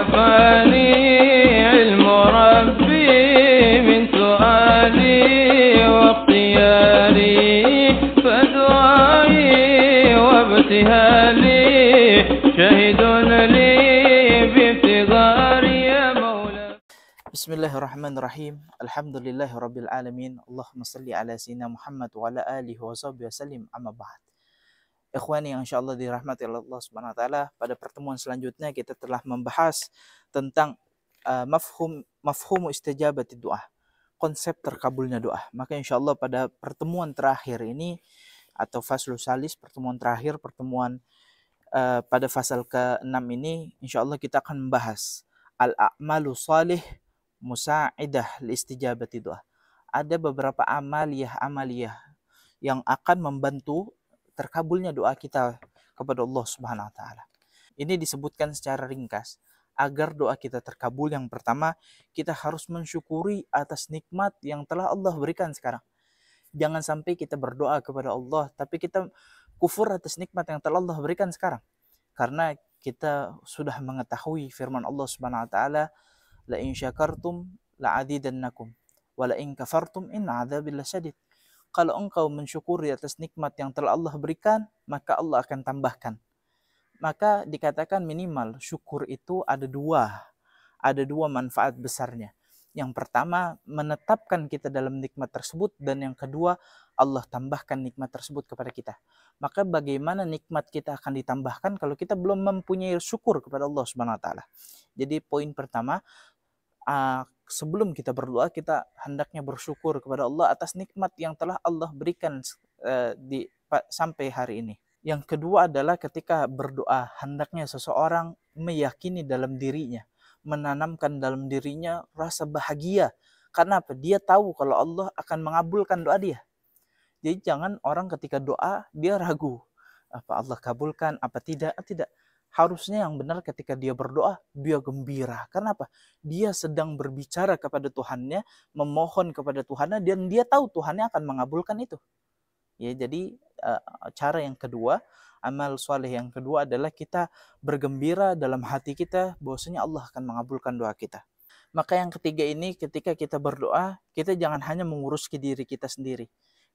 كفاني علم ربي من سؤالي واختياري فدعائي وابتهالي شهد لي بابتغاري يا مولاي. Bismillahirrahmanirrahim. Alhamdulillahirabbil alamin. Allahumma shalli ala sayyidina Muhammad wa ala alihi washabihi wasallim. Amma ba'd. Ikhwani yang insyaallah dirahmati Allah Subhanahu wa taala, pada pertemuan selanjutnya kita telah membahas tentang mafhum istijabati doa, konsep terkabulnya doa. Maka insyaallah pada pertemuan terakhir ini atau faslul salis, pertemuan terakhir, pada fasal ke-6 ini insyaallah kita akan membahas al-a'malu shalih musa'idah li-istijabati doa. Ada beberapa amaliyah yang akan membantu terkabulnya doa kita kepada Allah Subhanahu wa taala. Ini disebutkan secara ringkas. Agar doa kita terkabul, yang pertama, kita harus mensyukuri atas nikmat yang telah Allah berikan sekarang. Jangan sampai kita berdoa kepada Allah tapi kita kufur atas nikmat yang telah Allah berikan sekarang. Karena kita sudah mengetahui firman Allah Subhanahu wa taala, la in syakartum la azidannakum wa la in kafartum inna adzabi lasyadid. Kalau engkau mensyukuri atas nikmat yang telah Allah berikan, maka Allah akan tambahkan. Maka dikatakan minimal syukur itu ada dua manfaat besarnya. Yang pertama, menetapkan kita dalam nikmat tersebut, dan yang kedua, Allah tambahkan nikmat tersebut kepada kita. Maka bagaimana nikmat kita akan ditambahkan kalau kita belum mempunyai syukur kepada Allah Subhanahu wa taala? Jadi poin pertama, sebelum kita berdoa, kita hendaknya bersyukur kepada Allah atas nikmat yang telah Allah berikan sampai hari ini. Yang kedua adalah ketika berdoa, hendaknya seseorang meyakini dalam dirinya, menanamkan dalam dirinya rasa bahagia. Karena apa? Dia tahu kalau Allah akan mengabulkan doa dia. Jadi jangan orang ketika doa dia ragu, apa Allah kabulkan, apa tidak. Harusnya yang benar ketika dia berdoa, dia gembira. Kenapa? Dia sedang berbicara kepada Tuhannya, memohon kepada Tuhannya, dan dia tahu Tuhannya akan mengabulkan itu. Ya, jadi cara yang kedua, amal soleh yang kedua adalah kita bergembira dalam hati kita bahwasanya Allah akan mengabulkan doa kita. Maka yang ketiga ini, ketika kita berdoa, kita jangan hanya mengurus ke diri kita sendiri,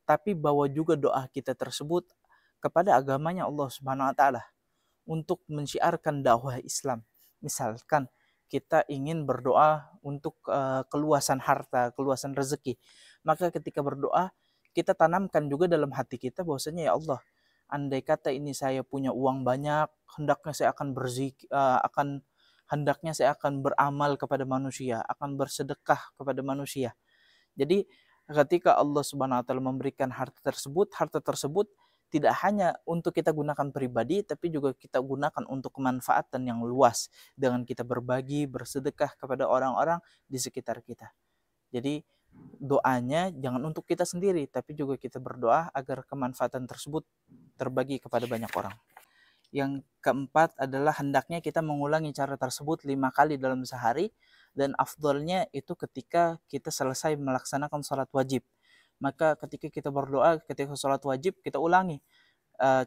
tapi bawa juga doa kita tersebut kepada agamanya Allah Subhanahu wa taala, untuk mensyiarkan dakwah Islam. Misalkan kita ingin berdoa untuk keluasan harta, keluasan rezeki, maka ketika berdoa kita tanamkan juga dalam hati kita bahwasanya ya Allah, andai kata ini saya punya uang banyak, hendaknya saya akan beramal kepada manusia, akan bersedekah kepada manusia. Jadi ketika Allah Subhanahu wa taala memberikan harta tersebut tidak hanya untuk kita gunakan pribadi, tapi juga kita gunakan untuk kemanfaatan yang luas dengan kita berbagi, bersedekah kepada orang-orang di sekitar kita. Jadi doanya jangan untuk kita sendiri, tapi juga kita berdoa agar kemanfaatan tersebut terbagi kepada banyak orang. Yang keempat adalah hendaknya kita mengulangi cara tersebut 5 kali dalam sehari, dan afdolnya itu ketika kita selesai melaksanakan sholat wajib. Maka ketika kita berdoa, ketika sholat wajib, kita ulangi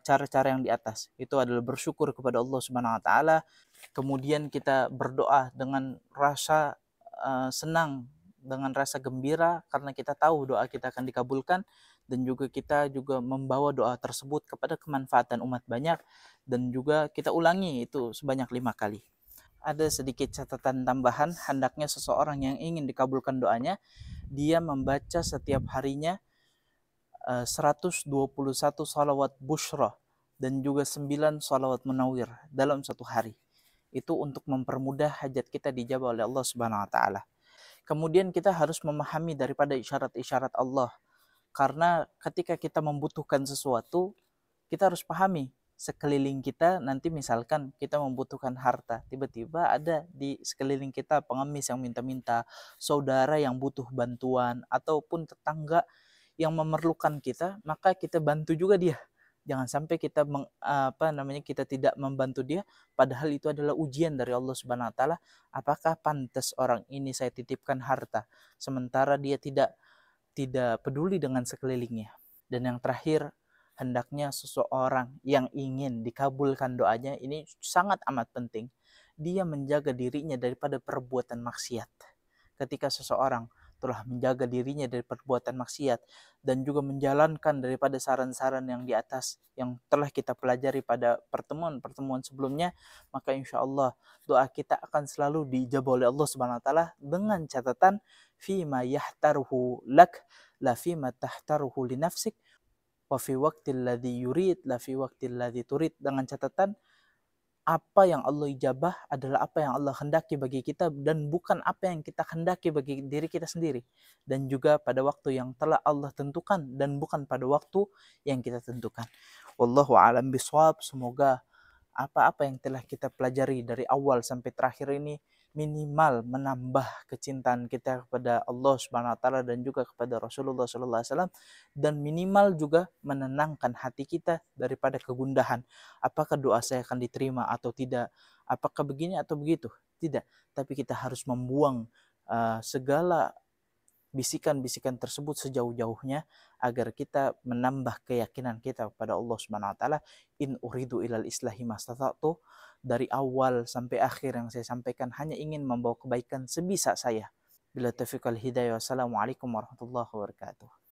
cara-cara yang di atas. Itu adalah bersyukur kepada Allah Subhanahu wa taala. Kemudian kita berdoa dengan rasa senang, dengan rasa gembira, karena kita tahu doa kita akan dikabulkan, dan juga kita membawa doa tersebut kepada kemanfaatan umat banyak, dan juga kita ulangi itu sebanyak 5 kali. Ada sedikit catatan tambahan, hendaknya seseorang yang ingin dikabulkan doanya, dia membaca setiap harinya 121 salawat bushra dan juga 9 salawat munawwir dalam satu hari. Itu untuk mempermudah hajat kita dijawab oleh Allah Subhanahu wa taala. Kemudian kita harus memahami daripada isyarat-isyarat Allah. Karena ketika kita membutuhkan sesuatu, kita harus pahami sekeliling kita. Nanti misalkan kita membutuhkan harta, tiba-tiba ada di sekeliling kita pengemis yang minta-minta, saudara yang butuh bantuan, ataupun tetangga yang memerlukan kita, maka kita bantu juga dia. Jangan sampai kita kita tidak membantu dia, padahal itu adalah ujian dari Allah Subhanahu wa taala. Apakah pantas orang ini saya titipkan harta sementara dia tidak peduli dengan sekelilingnya? Dan yang terakhir, hendaknya seseorang yang ingin dikabulkan doanya, ini sangat amat penting. dia menjaga dirinya daripada perbuatan maksiat. Ketika seseorang telah menjaga dirinya dari perbuatan maksiat dan juga menjalankan daripada saran-saran yang di atas yang telah kita pelajari pada pertemuan-pertemuan sebelumnya, maka insya Allah doa kita akan selalu diijabah oleh Allah Subhanahu wa taala dengan catatan fima yahtaruhu lak la fima tahtaruhu li nafsik wa fi waqtil ladzi yurid la fi waqtil ladzi turid, dengan catatan apa yang Allah ijabah adalah apa yang Allah hendaki bagi kita dan bukan apa yang kita hendaki bagi diri kita sendiri, dan juga pada waktu yang telah Allah tentukan dan bukan pada waktu yang kita tentukan. Wallahu a'lam bishawab. Semoga apa-apa yang telah kita pelajari dari awal sampai terakhir ini minimal menambah kecintaan kita kepada Allah Subhanahu wa taala dan juga kepada Rasulullah sallallahu alaihi wasallam, dan minimal juga menenangkan hati kita daripada kegundahan. Apakah doa saya akan diterima atau tidak? Apakah begini atau begitu? Tidak, tapi kita harus membuang segala bisikan-bisikan tersebut sejauh-jauhnya agar kita menambah keyakinan kita kepada Allah Subhanahu wa taala. In uridu ilal islahi mastata'tu, dari awal sampai akhir yang saya sampaikan hanya ingin membawa kebaikan sebisa saya. Bila taufiq wal hidayah. Wassalamualaikum warahmatullahi wabarakatuh.